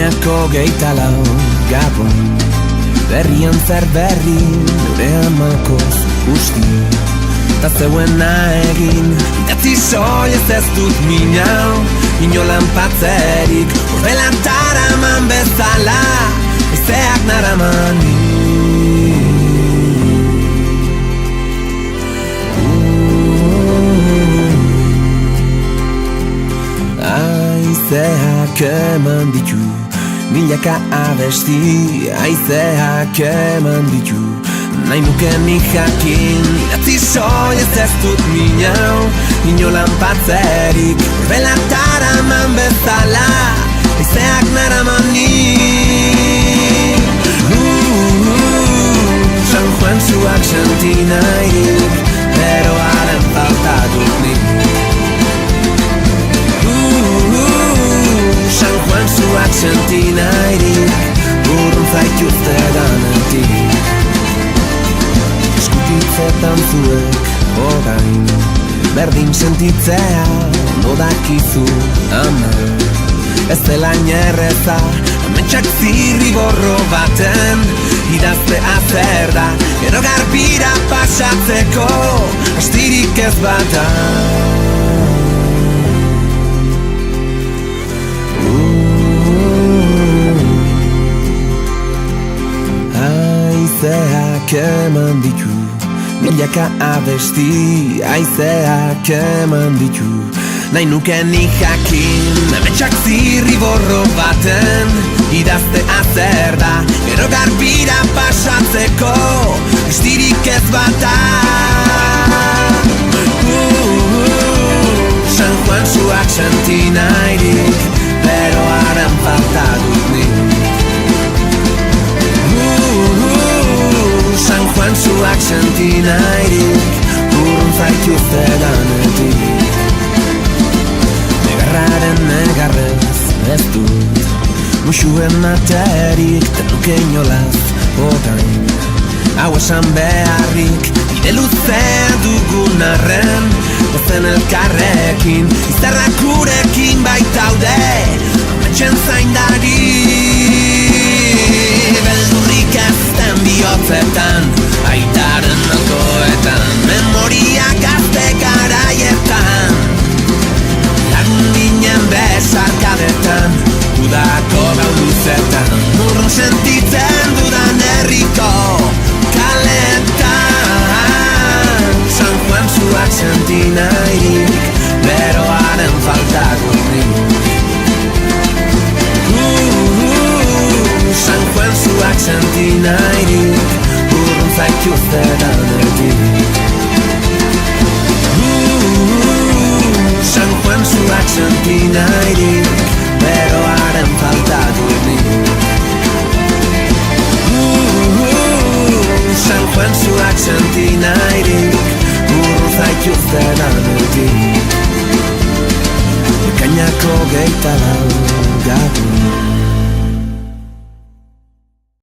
Ekainako 24 Gabon, berrian zer berri, nure amakoz usti ta zeuena egin, idatzi soilez ez dut minau, inolan patzerik, horrelan taraman bezala, ezeak naramani. Aizeak eman ditu, milaka abesti, aizeak eman ditu, nahi nuke nik jakin, idatzi soilez ez dut minau, inolan patzerik, horrelan taraman bezala, aizeak naramani. San Juan zuak sentinairik, beroaren falta dut nik. San Juan zuak sentinairik, urrun zaituzte danetik. Eskutitzetan zuek orain, berdin sentitzea modakizu ama. Ez dela inerreza, ametsak zirriborro baten, idaztea zer da, gero garbira pasatzeko, astirik ez bata. Aizeak eman ditu, milaka abesti, aizeak eman ditu, nahi nuke nik jakin, ametsak zirriborro baten, idaztea zer da, gero garbira pasatzeko, astirik ez bata. San Juan zuak sentinairik, beroaren falta dut nik. San Juan zuak sentinairik, urrun zaituzte danetik. Negarraren negarrez ez dut, muxuen aterik, tenuke inolaz orain. Hau esan beharrik, bide luzea dugun arren, gozen elkarrekin, izarrak gurekin baitaude, ametxen zaindari. Beldurrik ezten bihotzetan, aitaren alkoetan, memoria gazte garaietan, lagun ginen besarkadetan, udako gau luzetan, urrun sentitzen dudan herriko kaletan. San Juan zuak sentinairik, beroaren falta dut nik. San Juan zuak sentinairik, urrun zaituzte danetik. San Juan zuak sentinairik, beroaren falta dut nik. San Juan zuak sentinairik, urrun zaituzte danetik. Ekainako 24 Gabon.